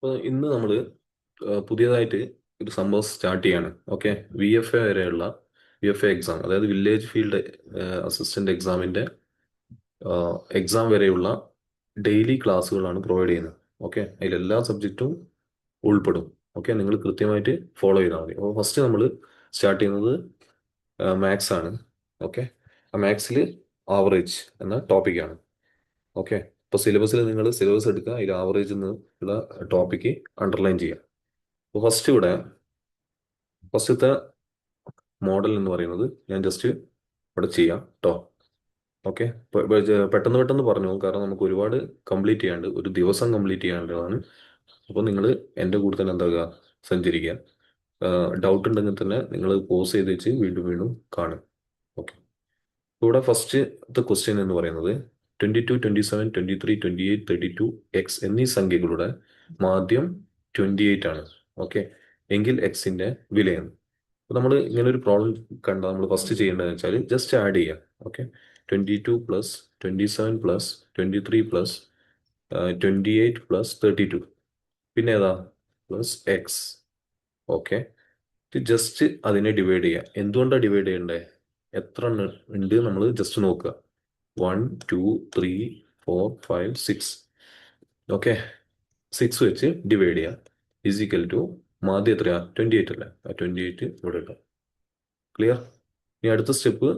അപ്പോൾ ഇന്ന് നമ്മൾ പുതിയതായിട്ട് ഒരു സംഭവം സ്റ്റാർട്ട് ചെയ്യാണ്. ഓക്കെ, VFA വരെയുള്ള VFA എക്സാം, അതായത് വില്ലേജ് ഫീൽഡ് അസിസ്റ്റന്റ് എക്സാമിന്റെ എക്സാം വരെയുള്ള ഡെയിലി ക്ലാസ്സുകളാണ് പ്രൊവൈഡ് ചെയ്യുന്നത്. ഓക്കെ, അതിൽ എല്ലാ സബ്ജക്റ്റും ഉൾപ്പെടും. ഓക്കെ, നിങ്ങൾ കൃത്യമായിട്ട് ഫോളോ ചെയ്താൽ മതി. അപ്പോൾ ഫസ്റ്റ് നമ്മൾ സ്റ്റാർട്ട് ചെയ്യുന്നത് മാത്സ് ആണ്. ഓക്കെ, ആ മാത്സിൽ ആവറേജ് എന്ന ടോപ്പിക്കാണ്. ഓക്കെ, ഇപ്പോൾ സിലബസിൽ നിങ്ങൾ സിലബസ് എടുക്കുക, അതിൽ ആവറേജ് എന്നുള്ള ടോപ്പിക്ക് അണ്ടർലൈൻ ചെയ്യുക. അപ്പോൾ ഫസ്റ്റത്തെ മോഡൽ എന്ന് പറയുന്നത് ഞാൻ ജസ്റ്റ് ഇവിടെ ചെയ്യാം കേട്ടോ. ഓക്കെ, പെട്ടെന്ന് പെട്ടെന്ന് പറഞ്ഞു പോകും, കാരണം നമുക്ക് ഒരുപാട് കംപ്ലീറ്റ് ചെയ്യാണ്ട്, ഒരു ദിവസം കംപ്ലീറ്റ് ചെയ്യാനുള്ളതാണ്. അപ്പോൾ നിങ്ങൾ എൻ്റെ കൂടെ തന്നെ എന്താകുക, സഞ്ചരിക്കുക. ഡൗട്ട് ഉണ്ടെങ്കിൽ തന്നെ നിങ്ങൾ പോസ് ചെയ്ത് വെച്ച് വീണ്ടും വീണ്ടും കാണും. ഓക്കെ, ഇവിടെ ഫസ്റ്റ് ക്വസ്റ്റ്യൻ എന്ന് പറയുന്നത് 22, 27, 23, 28, 32, എക്സ് എന്നീ സംഖ്യകളുടെ മാധ്യം 28 ആണ്. ഓക്കെ, എങ്കിൽ എക്സിന്റെ വിലയാണ്. അപ്പോൾ നമ്മൾ ഇങ്ങനെ ഒരു പ്രോബ്ലം കണ്ടാൽ നമ്മൾ ഫസ്റ്റ് ചെയ്യേണ്ടതെന്ന് വെച്ചാൽ ജസ്റ്റ് ആഡ് ചെയ്യുക. Okay, 22 plus 27 plus 23 plus 28 plus 32, പിന്നെ ഏതാ പ്ലസ് എക്സ്. ഓക്കെ, ജസ്റ്റ് അതിനെ ഡിവൈഡ് ചെയ്യുക. എന്തുകൊണ്ടാണ് ഡിവൈഡ് ചെയ്യണ്ടേ? എത്ര എണ്ണം ഉണ്ട് നമ്മൾ ജസ്റ്റ് നോക്കുക. 1, 2, 3, 4, 5, 6. ഓക്കെ, 6 വെച്ച് ഡിവൈഡ് ചെയ്യുക. ഈക്വൽ ടു മാധ്യം എത്രയാ? 28 അല്ലേ? ആ 28 ഇവിടെ ഇട്ടാം. ക്ലിയർ? ഇനി അടുത്ത സ്റ്റെപ്പ്,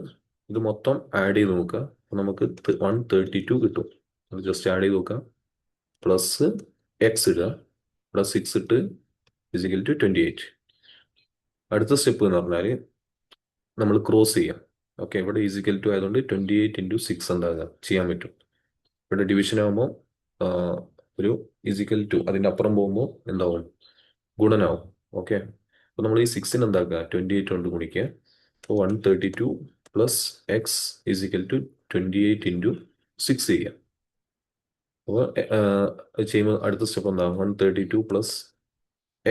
ഇത് മൊത്തം ആഡ് ചെയ്ത് നോക്കുക. അപ്പോൾ നമുക്ക് 132 കിട്ടും. അത് ജസ്റ്റ് ആഡ് ചെയ്ത് നോക്കുക. പ്ലസ് എക്സ് ഇടുക, പ്ലസ് 6 ഇട്ട് ഈക്വൽ ടു 28. അടുത്ത സ്റ്റെപ്പ് എന്ന് പറഞ്ഞാൽ നമ്മൾ ക്രോസ് ചെയ്യാം. ഓക്കെ, ഇവിടെ ഈക്വൽ ടു ആയതുകൊണ്ട് 28 ഇൻറ്റു 6 എന്താകാം ചെയ്യാൻ പറ്റും. ഇവിടെ ഡിവിഷൻ ആകുമ്പോൾ ഒരു ഈക്വൽ ടു അതിൻ്റെ അപ്പുറം പോകുമ്പോൾ എന്താവും? ഗുണനാവും. ഓക്കെ, അപ്പോൾ നമ്മൾ ഈ 6ന് എന്താക്കുക? 28 കൊണ്ട് ഗുണിക്കുക. അപ്പോൾ 132 plus x equal to 28 into 6 ചെയ്യുക. അപ്പോൾ ചെയ്യുമ്പോൾ അടുത്ത സ്റ്റെപ്പ് എന്താ? 132 plus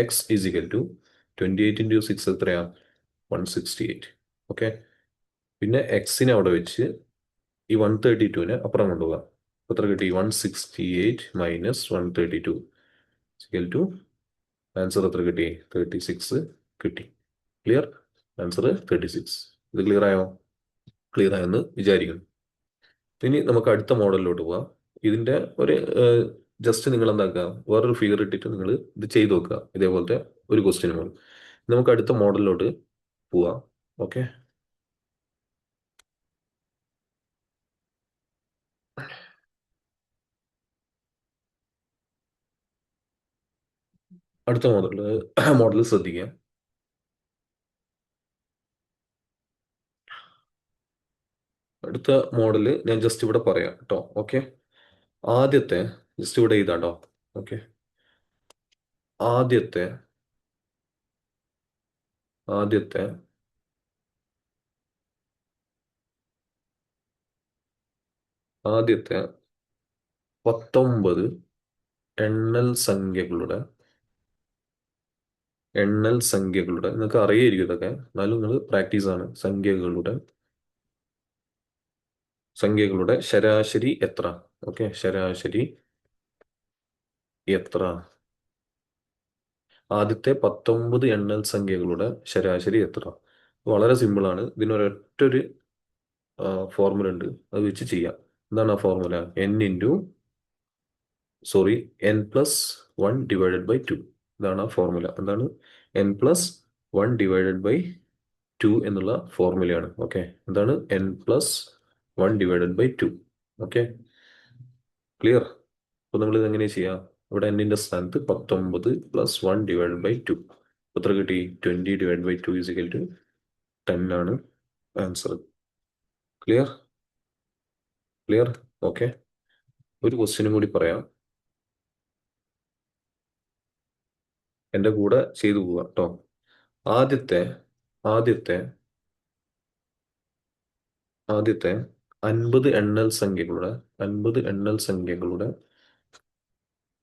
x equal to 28 into 6 എത്രയാ? 168. ഓക്കെ, പിന്നെ എക്സിനെ അവിടെ വെച്ച് ഈ 132നെ അപ്പുറം കൊണ്ടുപോകാം. എത്ര കിട്ടി? 168 മൈനസ് 132 ഈക്വൽ ടു ആൻസർ എത്ര കിട്ടി? 36 കിട്ടി. ക്ലിയർ? ആൻസർ 36. ഇത് ക്ലിയർ ആയോ? ക്ലിയർ ആയെന്ന് വിചാരിക്കുന്നു. ഇനി നമുക്ക് അടുത്ത മോഡലിലോട്ട് പോവാം. ഇതിന്റെ ഒരു ജസ്റ്റ് നിങ്ങൾ എന്താക്കുക, വേറൊരു ഫിഗർ ഇട്ടിട്ട് നിങ്ങൾ ഇത് ചെയ്ത് നോക്കുക, ഇതേപോലത്തെ ഒരു ക്വസ്റ്റ്യൻ മോഡൽ. നമുക്ക് അടുത്ത മോഡലിലോട്ട് പോവാം. ഓക്കെ, അടുത്ത മോഡൽ ശ്രദ്ധിക്കുക. അടുത്ത മോഡല് ഞാൻ ജസ്റ്റ് ഇവിടെ പറയാം കേട്ടോ. ഓക്കെ, ആദ്യത്തെ ജസ്റ്റ് ഇവിടെ ഇതാട്ടോ. ഓക്കെ, ആദ്യത്തെ ആദ്യത്തെ ആദ്യത്തെ 19 എണ്ണൽ സംഖ്യകളുടെ നിങ്ങൾക്ക് അറിയായിരിക്കും ഇതൊക്കെ, എന്നാലും നിങ്ങൾ പ്രാക്ടീസ് ആണ്. സംഖ്യകളുടെ ശരാശരി എത്ര? ഓക്കെ, ശരാശരി എത്ര? ആദ്യത്തെ 19 എണ്ണൽ സംഖ്യകളുടെ ശരാശരി എത്ര? വളരെ സിമ്പിൾ ആണ്. ഇതിനൊരൊറ്റൊരു ഫോർമുല ഉണ്ട്, അത് വെച്ച് ചെയ്യാം. എന്താണ് ആ formula? n plus 1 divided by 2. ഇതാണ് ആ ഫോർമുല. എന്താണ്? n പ്ലസ് 1 ഡിവൈഡഡ് ബൈ 2 എന്നുള്ള ഫോർമുലയാണ്. ഓക്കെ, എന്താണ്? n plus 1 divided by 2. Okay, clear? അപ്പോൾ നമ്മൾ ഇത് എങ്ങനെ ചെയ്യാം? ഇവിടെ എന്നിന്റെ സ്ഥാനത്ത് 19 പ്ലസ് 1 ഡിവൈഡഡ് ബൈ 2 എത്ര കിട്ടി? 20 ഡിവൈഡ് ബൈ 2 ഈക്വൽ ടു 10 ആണ് ആൻസർ. ക്ലിയർ? ക്ലിയർ? ഓക്കെ, ഒരു ക്വസ്റ്റ്യനും കൂടി പറയാം, എൻ്റെ കൂടെ ചെയ്തു പോവുക കേട്ടോ. ആദ്യത്തെ ആദ്യത്തെ ആദ്യത്തെ 50 എണ്ണൽ സംഖ്യകളുടെ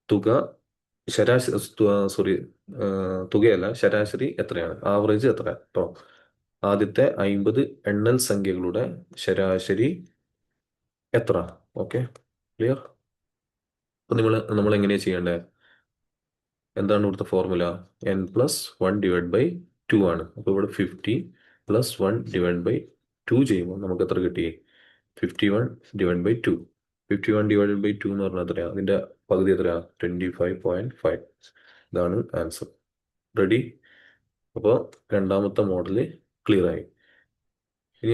തുക ശരാശരി, സോറി, തുകയല്ല, ശരാശരി എത്രയാണ്? ആവറേജ് എത്ര കേട്ടോ? ആദ്യത്തെ 50 എണ്ണൽ സംഖ്യകളുടെ ശരാശരി എത്ര? Okay, clear? അപ്പൊ നമ്മൾ എങ്ങനെയാ ചെയ്യേണ്ടത്? എന്താണ് ഇവിടുത്തെ formula? n plus 1 divide by 2 ആണ്. അപ്പോൾ ഇവിടെ 50 പ്ലസ് 1 ഡിവൈഡ് ബൈ 2 ചെയ്യുമ്പോൾ നമുക്ക് എത്ര കിട്ടി? 51 ഡിവൈഡ് ബൈ 2. 51 ഡിവൈഡ് ബൈ 2 എന്ന് പറഞ്ഞാൽ എത്രയാണ്? അതിന്റെ പകുതി എത്രയാ? 25.5. ഇതാണ് ആൻസർ. റെഡി? അപ്പോൾ രണ്ടാമത്തെ മോഡല് ക്ലിയർ ആയി. ഇനി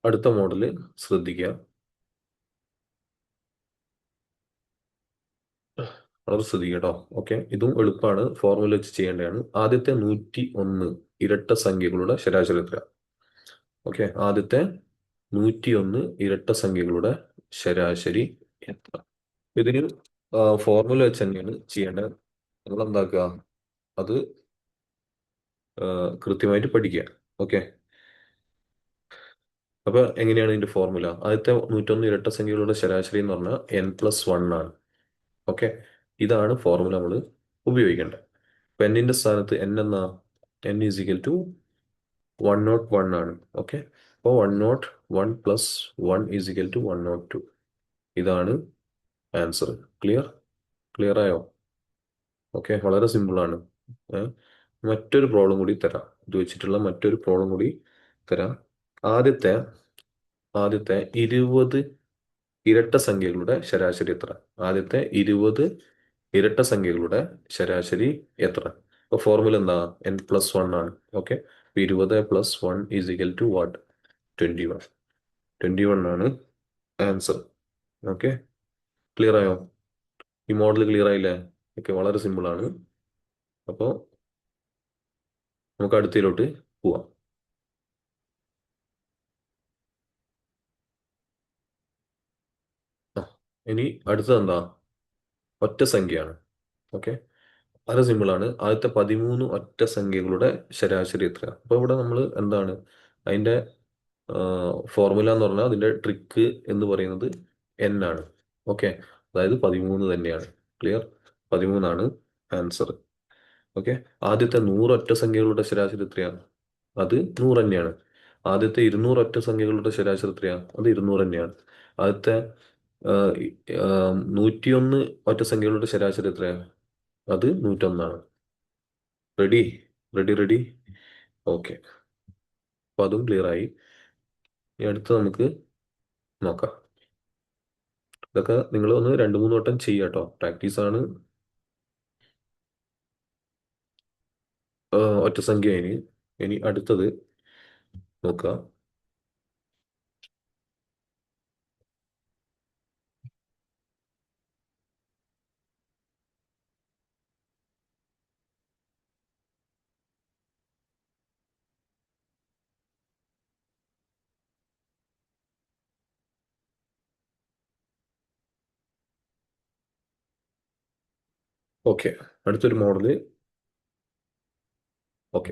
അടുത്ത മോഡല് ശ്രദ്ധിക്കുക. വളരെ ശ്രദ്ധിക്കുക കേട്ടോ. ഓക്കെ, ഇതും എളുപ്പമാണ്, ഫോർമുല വെച്ച് ചെയ്യേണ്ടതാണ്. ആദ്യത്തെ 101 ഇരട്ട സംഖ്യകളുടെ ശരാശരി എത്ര? ഓക്കെ, ആദ്യത്തെ 101 ഇരട്ട സംഖ്യകളുടെ ശരാശരി എത്ര? ഇതിന് ഫോർമുല വെച്ച് തന്നെയാണ് ചെയ്യേണ്ടത്. നിങ്ങൾ എന്താക്കുക, അത് കൃത്യമായിട്ട് പഠിക്കുക. ഓക്കെ, അപ്പൊ എങ്ങനെയാണ് ഇതിന്റെ ഫോർമുല? ആദ്യത്തെ 101 ഇരട്ട സംഖ്യകളുടെ ശരാശരി എന്ന് പറഞ്ഞാൽ n+1 ആണ്. ഓക്കെ, ഇതാണ് ഫോർമുല നമ്മൾ ഉപയോഗിക്കേണ്ടത്. അപ്പൊ എന്നിന്റെ സ്ഥാനത്ത് n എന്നാ? n ഈസ് ഈക്വൽ ടു 101 ആണ്. ഓക്കെ, അപ്പോൾ 101 പ്ലസ് 1 ഈസ് ഈക്വൽ ടു 102. ഇതാണ് ആൻസർ. ക്ലിയർ? ക്ലിയർ ആയോ? ഓക്കെ, വളരെ സിമ്പിൾ ആണ്. മറ്റൊരു പ്രോബ്ലം കൂടി തരാം. ഇത് വെച്ചിട്ടുള്ള മറ്റൊരു പ്രോബ്ലം കൂടി തരാം. ആദ്യത്തെ 20 ഇരട്ട സംഖ്യകളുടെ ശരാശരി എത്ര? ആദ്യത്തെ 20 ഇരട്ട സംഖ്യകളുടെ ശരാശരി എത്ര? അപ്പോൾ ഫോർമുല എന്താ? n+1 ആണ്. Okay, 20 plus 1 is equal to what? 21. 21 ആണ് ആൻസർ. ഓക്കെ, ക്ലിയർ ആയോ? ഈ മോഡൽ ക്ലിയർ ആയില്ലേ? ഓക്കെ, വളരെ സിമ്പിൾ ആണ്. അപ്പോൾ നമുക്ക് അടുത്തതിലോട്ട് പോവാം. ഇനി അടുത്തത് എന്താ? ഒറ്റ സംഖ്യയാണ്. ഓക്കെ, വളരെ സിമ്പിൾ ആണ്. ആദ്യത്തെ 13 ഒറ്റ സംഖ്യകളുടെ ശരാശരി എത്ര? അപ്പോൾ ഇവിടെ നമ്മൾ എന്താണ് അതിന്റെ ഫോർമുല എന്ന് പറഞ്ഞാൽ അതിന്റെ ട്രിക്ക് എന്ന് പറയുന്നത് n ആണ്. ഓക്കെ, അതായത് 13 തന്നെയാണ്. ക്ലിയർ? 13 ആൻസർ. ഓക്കെ, ആദ്യത്തെ 100 ഒറ്റ സംഖ്യകളുടെ ശരാശരി എത്രയാണ്? അത് 100 തന്നെയാണ്. ആദ്യത്തെ 200 ഒറ്റ സംഖ്യകളുടെ ശരാശരി എത്രയാണ്? അത് 200 തന്നെയാണ്. ആദ്യത്തെ 101 ഒറ്റ സംഖ്യകളുടെ ശരാശരി എത്രയാണ്? അത് 101 ആണ്. റെഡി? റെഡി? റെഡി? ഓക്കെ, അപ്പൊ അതും ക്ലിയർ ആയി. ഇനി അടുത്ത് നമുക്ക് നോക്കാം. ഇതൊക്കെ നിങ്ങൾ ഒന്ന് 2-3 വട്ടം ചെയ്യാട്ടോ, പ്രാക്ടീസ് ആണ്. ഒറ്റ സംഖ്യ. ഇനി അടുത്തത് നോക്കുക. ഓക്കെ, അടുത്തൊരു മോഡല്. ഓക്കെ,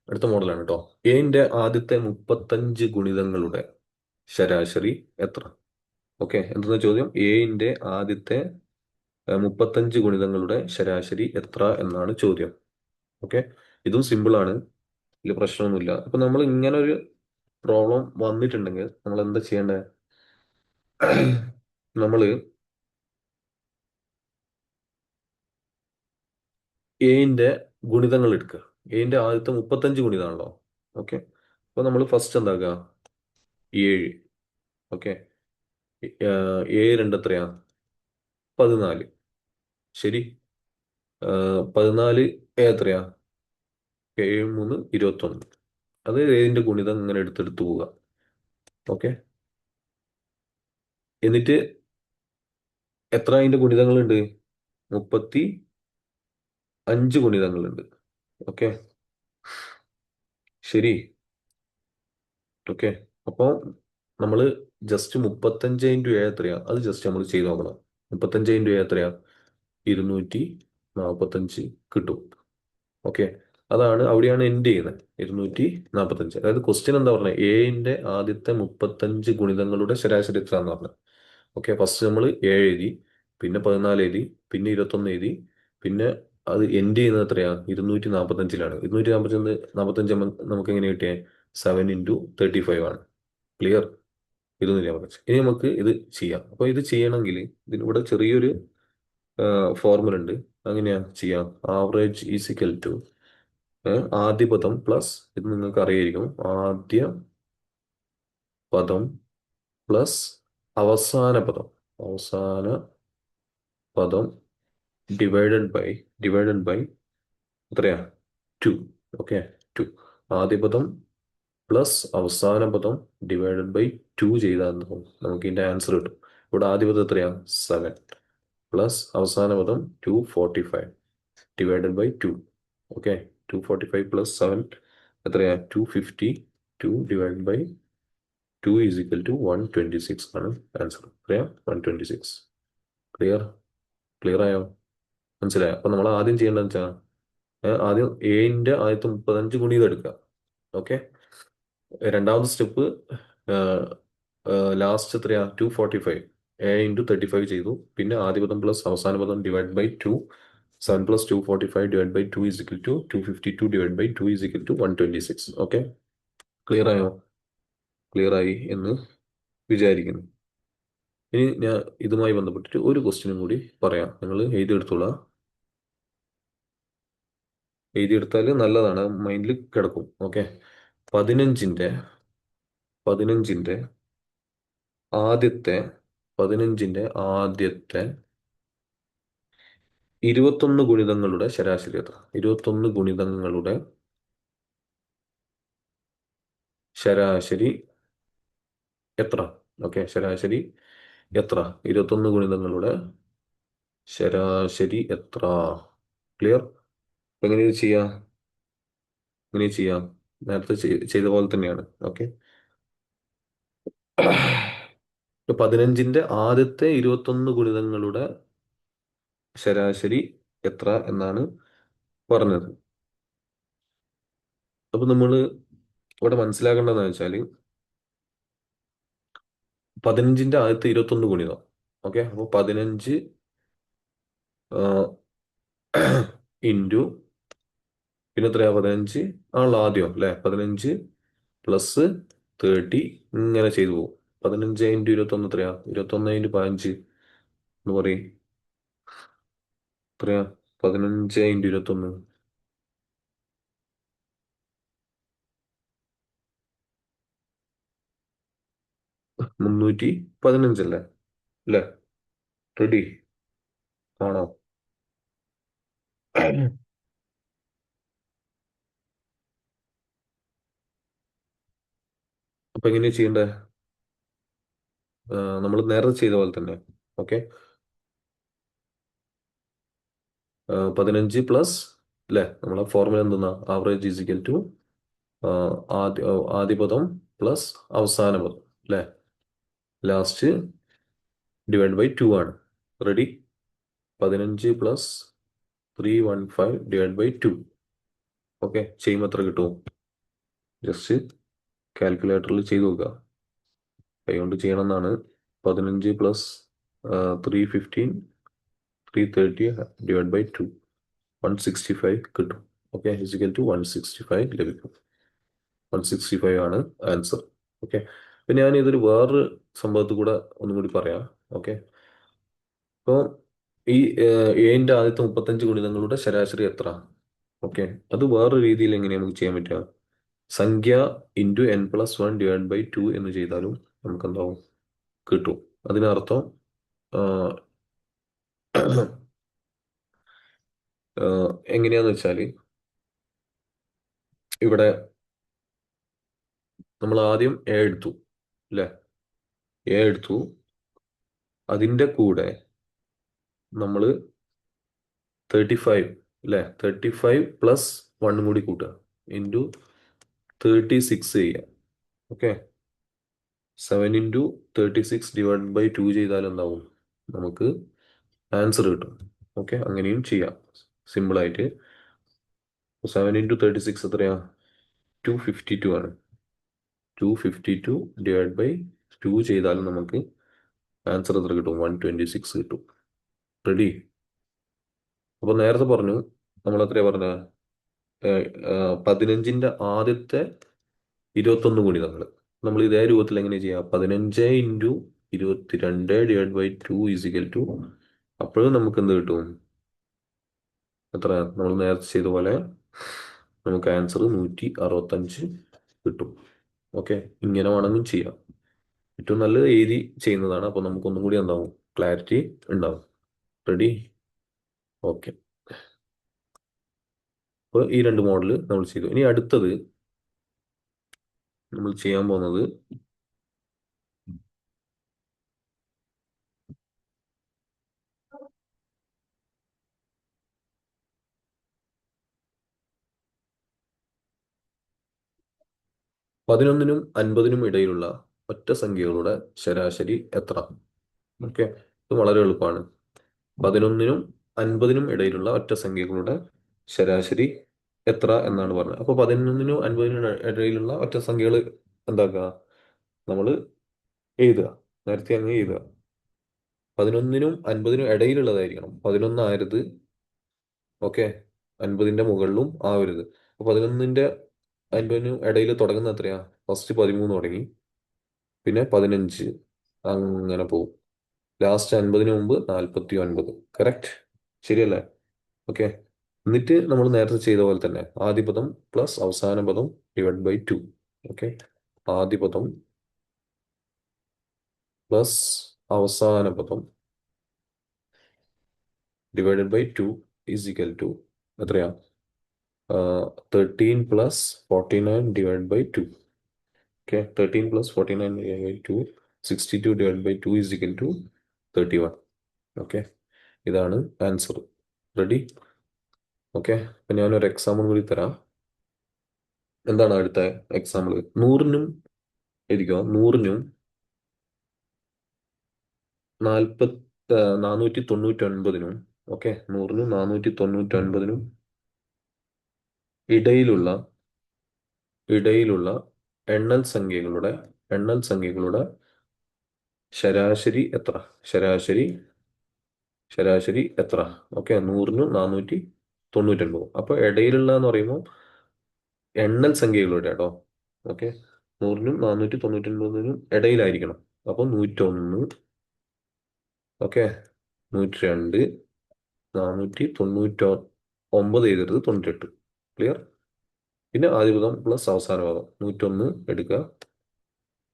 അടുത്ത മോഡലാണ് കേട്ടോ. എന്റെ ആദ്യത്തെ 35 ഗുണിതങ്ങളുടെ ശരാശരി എത്ര? ഓക്കെ, എന്തെന്ന ചോദ്യം? എന്റെ ആദ്യത്തെ 35 ഗുണിതങ്ങളുടെ ശരാശരി എത്ര എന്നാണ് ചോദ്യം. ഓക്കെ, ഇതും സിമ്പിൾ ആണ്, ഇതിൽ പ്രശ്നമൊന്നുമില്ല. അപ്പൊ നമ്മൾ ഇങ്ങനെ ഒരു പ്രോബ്ലം വന്നിട്ടുണ്ടെങ്കിൽ നമ്മൾ എന്താ ചെയ്യേണ്ടത്? നമ്മള് എന്റെ ഗുണിതങ്ങൾ എടുക്കുക. എന്റെ ആദ്യത്തെ 35 ഗുണിതാണല്ലോ. ഓക്കെ, അപ്പൊ നമ്മൾ ഫസ്റ്റ് എന്താക്കുക? 7. ഓക്കെ, 7 എത്രയാ? 14. ശരി. 14 എത്രയാ? 7×3 21. അത് ഏതിന്റെ ഗുണിതം ഇങ്ങനെ എടുത്തെടുത്ത് പോവുക. ഓക്കെ, എന്നിട്ട് എത്ര അതിന്റെ ഗുണിതങ്ങളുണ്ട്? 35 ഗുണിതങ്ങളുണ്ട്. ഓക്കെ, ശരി. ഓക്കെ, അപ്പോൾ നമ്മൾ ജസ്റ്റ് 35 ഇൻറ്റു 7 എത്രയാ? അത് ജസ്റ്റ് നമ്മൾ ചെയ്ത് നോക്കണം. 35 ഇൻറ്റു 7 എത്രയാ? 245 കിട്ടും. ഓക്കെ, അവിടെയാണ് എൻഡ് ചെയ്യുന്നത്. 245. അതായത് ക്വസ്റ്റ്യൻ എന്താ പറഞ്ഞത്? എന്റെ ആദ്യത്തെ 35 ഗുണിതങ്ങളുടെ ശരാശരി എത്ര എന്ന് പറഞ്ഞത്. ഓക്കെ, ഫസ്റ്റ് നമ്മൾ 7 എഴുതി, പിന്നെ 14 എഴുതി, പിന്നെ 21 എഴുതി, പിന്നെ അത് എൻഡ് ചെയ്യുന്നത് എത്രയാ? 245. 245 നമുക്ക് എങ്ങനെ കിട്ടിയേ? 7 ഇൻറ്റു 35 ആണ്. ക്ലിയർ? ഇരുന്നൂറ്റി അമ്പത്തഞ്ച്. ഇനി നമുക്ക് ഇത് ചെയ്യാം. അപ്പോൾ ഇത് ചെയ്യണമെങ്കിൽ ഇതിനിവിടെ ചെറിയൊരു ഫോർമുല ഉണ്ട്. അങ്ങനെയാ ചെയ്യാം. ആവറേജ് ഈസിക്കൽ ടു ആദ്യ പദം പ്ലസ്, ഇത് നിങ്ങൾക്ക് അറിയായിരിക്കും, ആദ്യ പദം പ്ലസ് അവസാന പദം, അവസാന പദം ഡിവൈഡഡ് ബൈ എത്രയാ, ടു. Okay, two. ആദ്യ പദം പ്ലസ് അവസാന പദം ഡിവൈഡഡ് ബൈ ടു ചെയ്താൽ എന്താവും? നമുക്ക് ഇതിന്റെ ആൻസർ കിട്ടും. ഇവിടെ ആദ്യ പദം എത്രയാ, 7, പ്ലസ് അവസാന പദം 245 divided by two. Okay, 245 plus 7 എത്രയാ, 252 divide by 2 is equal to 126 ആണ് ആൻസർ. എത്രയാ, 126. ക്ലിയർ? ക്ലിയർ ആയോ? മനസ്സിലായോ? അപ്പൊ നമ്മൾ ആദ്യം ചെയ്യേണ്ടതെന്ന് വെച്ചാൽ ആദ്യം എന്റെ ആദ്യത്തെ 35 ഗുണിതം എടുക്കുക. ഓക്കെ. രണ്ടാമത്തെ സ്റ്റെപ്പ് ലാസ്റ്റ് എത്രയാ, 245 A × 35 ചെയ്തു. പിന്നെ ആദ്യ പദം പ്ലസ് അവസാന പദം divide by 2. 7 plus 245 divide by 2 is equal to 252 divide by 2 is equal to 126. Okay, clear ആയോ? ക്ലിയർ ആയി എന്ന് വിചാരിക്കുന്നു. ഇനി ഞാൻ ഇതുമായി ബന്ധപ്പെട്ടിട്ട് ഒരു ക്വസ്റ്റ്യനും കൂടി പറയാം. നിങ്ങൾ എഴുതിയെടുത്തോളാം. എഴുതിയെടുത്താൽ നല്ലതാണ്, മൈൻഡിൽ കിടക്കും. ഓക്കെ. 15ന്റെ ആദ്യത്തെ 21 ഗുണിതങ്ങളുടെ ശരാശരി എത്ര? 21 ഗുണിതങ്ങളുടെ ശരാശരി എത്ര? ഓക്കെ, ശരാശരി എത്ര? 21 ഗുണിതങ്ങളുടെ ശരാശരി എത്ര? ക്ലിയർ? എങ്ങനെ ചെയ്യാം? ഇങ്ങനെ ചെയ്യാം, നേരത്തെ ചെയ്ത പോലെ തന്നെയാണ്. ഓക്കെ. 15ന്റെ ആദ്യത്തെ 21 ഗുണിതങ്ങളുടെ ശരാശരി എത്ര എന്നാണ് പറഞ്ഞത്. അപ്പൊ നമ്മൾ ഇവിടെ മനസ്സിലാക്കേണ്ടതെന്ന് വെച്ചാൽ 15ന്റെ ആദ്യത്തെ 21 ഗുണിതം. ഓക്കെ, അപ്പോൾ 15 ഇൻറ്റു പിന്നെ എത്രയാ, 15 ആണല്ലോ ആദ്യം അല്ലേ. 15 പ്ലസ് 30 ഇങ്ങനെ ചെയ്തു പോകും. 15 ഇൻറ്റു 21 എത്രയാ, 21 ഇൻറ്റു 15 എന്ന് പറയും. എത്രയാ, 15 ഇൻറ്റു 21 315 അല്ലേ? അല്ലേ? റെഡി ആണോ? അപ്പൊ എങ്ങനെയാ ചെയ്യണ്ടേ? നമ്മൾ നേരത്തെ ചെയ്ത പോലെ തന്നെ. ഓക്കെ, 15 പ്ലസ് അല്ലേ, നമ്മളെ ഫോർമുല എന്തെന്നാ, ആവറേജ് ഈസിക്കൽ ടു ആദ്യ പദം പ്ലസ് അവസാന പദം അല്ലേ, ലാസ്റ്റ് ഡിവൈഡ് ബൈ 2 ആണ്. Ready? 15 plus 315 divide by 2. Okay, ചെയ്യുമ്പോൾ എത്ര കിട്ടും? ജസ്റ്റ് കാൽക്കുലേറ്ററിൽ ചെയ്ത് നോക്കുക. കൈകൊണ്ട് ചെയ്യണമെന്നാണ്. 15 പ്ലസ് 315 330 ഡിവൈഡ് ബൈ 2 165 കിട്ടും. ഓക്കെ, ഫിസിക്കൽ ടു 165 ലഭിക്കും. 165 ആണ് ആൻസർ. ഓക്കെ. പിന്നെ ഞാൻ ഇതൊരു വേറൊരു സംഭവത്തിൽ കൂടെ ഒന്നും കൂടി പറയാം. ഓക്കെ, അപ്പോൾ ഈ എന്റെ ആദ്യത്തെ 35 ഗുണിതങ്ങളുടെ ശരാശരി എത്ര? ഓക്കെ, അത് വേറൊരു രീതിയിൽ എങ്ങനെയാണ് നമുക്ക് ചെയ്യാൻ പറ്റുക? സംഖ്യ ഇൻറ്റു n+1 ഡിവൈഡ് ബൈ 2 എന്ന് ചെയ്താലും നമുക്ക് എന്താവും, കിട്ടും. അതിനർത്ഥം എങ്ങനെയാന്ന് വെച്ചാൽ ഇവിടെ നമ്മൾ ആദ്യം എ എടുത്തു അല്ലേ, എ എടുത്തു. അതിൻ്റെ കൂടെ നമ്മൾ 35 അല്ലേ, 35 പ്ലസ് 1 കൂടി കൂട്ടുക, ഇൻറ്റു 36 ചെയ്യുക. ഓക്കെ, 7 ഇൻറ്റു 36 ഡിവൈഡ് ബൈ 2 ചെയ്താൽ എന്താവും, നമുക്ക് ആൻസർ കിട്ടും. ഓക്കെ, അങ്ങനെയും ചെയ്യാം സിമ്പിളായിട്ട്. 7 ഇൻറ്റു 36 എത്രയാ, 252 ആണ്. 252 ഡിവൈഡ് ബൈ 2 ചെയ്താൽ നമുക്ക് ആൻസർ എത്ര കിട്ടും, 126 കിട്ടും. റെഡി? അപ്പൊ നേരത്തെ പറഞ്ഞു നമ്മൾ എത്രയാ പറഞ്ഞ, 15ന്റെ ആദ്യത്തെ 21 ഗുണിതങ്ങൾ നമ്മൾ ഇതേ രൂപത്തിൽ എങ്ങനെ ചെയ്യാം? 15 × 22 ÷ 2 അപ്പോഴും നമുക്ക് എന്ത് കിട്ടും? എത്ര? നമ്മൾ നേരത്തെ ചെയ്ത പോലെ നമുക്ക് ആൻസർ 165 കിട്ടും. ഓക്കെ, ഇങ്ങനെ വേണമെങ്കിൽ ചെയ്യാം. ഏറ്റവും നല്ലത് എഴുതി ചെയ്യുന്നതാണ്. അപ്പോൾ നമുക്ക് ഒന്നും കൂടി എന്താവും? ക്ലാരിറ്റി ഉണ്ടാവും. റെഡി? ഓക്കെ. അപ്പോൾ ഈ രണ്ട് മോഡൽ നമ്മൾ ചെയ്തു. ഇനി അടുത്തത് നമ്മൾ ചെയ്യാൻ പോകുന്നത് 11നും 50നും ഇടയിലുള്ള ഒറ്റ സംഖ്യകളുടെ ശരാശരി എത്ര? ഓക്കെ, ഇത് വളരെ എളുപ്പമാണ്. 11നും 50നും ഇടയിലുള്ള ഒറ്റ സംഖ്യകളുടെ ശരാശരി എത്ര എന്നാണ് പറഞ്ഞത്. അപ്പോൾ 11നും 50നും ഇടയിലുള്ള ഒറ്റ സംഖ്യകൾ എന്താക്കുക? നമ്മൾ എഴുതുക. നേരത്തെ അങ്ങ് എഴുതുക. 11നും 50നും ഇടയിലുള്ളതായിരിക്കണം. 11 ഓക്കെ, 50ന്റെ മുകളിലും ആവരുത്. അപ്പൊ 11ന്റെ 50നും ഇടയിൽ തുടങ്ങുന്ന എത്രയാ? ഫസ്റ്റ് 13 തുടങ്ങി, പിന്നെ 15, അങ്ങനെ പോകും. ലാസ്റ്റ് 50ന് മുമ്പ് 49. കറക്റ്റ്? ശരിയല്ലേ? ഓക്കെ. എന്നിട്ട് നമ്മൾ നേരത്തെ ചെയ്ത പോലെ തന്നെ ആദ്യ പദം പ്ലസ് അവസാന പദം ÷ 2. ഓക്കെ, ആദ്യ പദം പ്ലസ് അവസാന പദം ÷ 2 = എത്രയാ? 13 + 49 ÷ 2. Okay, 13 + 49 / 2, 62 / 2 = 31. ഓക്കെ, ഇതാണ് ആൻസർ. റെഡി? ഓക്കെ, അപ്പൊ ഞാനൊരു എക്സാമ്പിൾ കൂടി തരാം. എന്താണ് അടുത്ത എക്സാമ്പിൾ? 100നും എഴുതിക്കോ. 100നും 499നും, ഓക്കെ, 100നും 499നും ഇടയിലുള്ള ഇടയിലുള്ള എണ്ണൽ സംഖ്യകളുടെ ശരാശരി എത്ര? ശരാശരി ശരാശരി എത്ര? ഓക്കെ, 100നും 499. അപ്പൊ ഇടയിലുള്ള എന്ന് പറയുമ്പോൾ എണ്ണൽ സംഖ്യകളുടെ കേട്ടോ. ഓക്കെ, 100നും 499നും ഇടയിലായിരിക്കണം. അപ്പൊ 101, ഓക്കെ, 102, 499 എഴുതരുത്, 98. ക്ലിയർ? പിന്നെ ആദ്യ പദം പ്ലസ് അവസാന പദം 101 എടുക്കുക,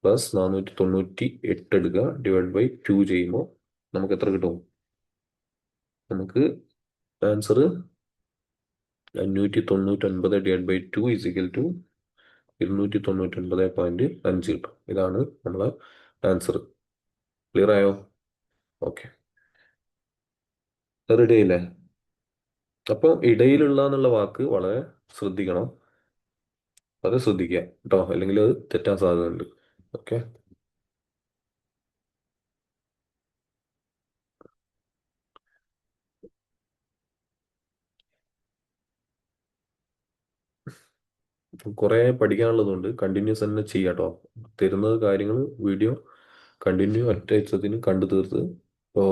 പ്ലസ് 498 എടുക്കുക, ÷ 2 ചെയ്യുമ്പോൾ നമുക്ക് എത്ര കിട്ടും? നമുക്ക് ആൻസർ 599 ÷ 2 299.5 കിട്ടും. ഇതാണ് നമ്മളെ ആൻസർ. ക്ലിയർ ആയോ? ഓക്കെ, റെഡി ആയില്ലേ? അപ്പോൾ ഇടയിലുള്ള എന്നുള്ള വാക്ക് വളരെ ശ്രദ്ധിക്കണം. അത് ശ്രദ്ധിക്കുക കേട്ടോ, അല്ലെങ്കിൽ അത് തെറ്റാൻ സാധ്യതയുണ്ട്. ഓക്കെ, കുറെ പഠിക്കാനുള്ളതുകൊണ്ട് കണ്ടിന്യൂസ് തന്നെ ചെയ്യാട്ടോ. തരുന്നത് കാര്യങ്ങൾ വീഡിയോ കണ്ടിന്യൂ ഒറ്റ എച്ചത്തിന് കണ്ടു തീർത്ത് ഇപ്പോൾ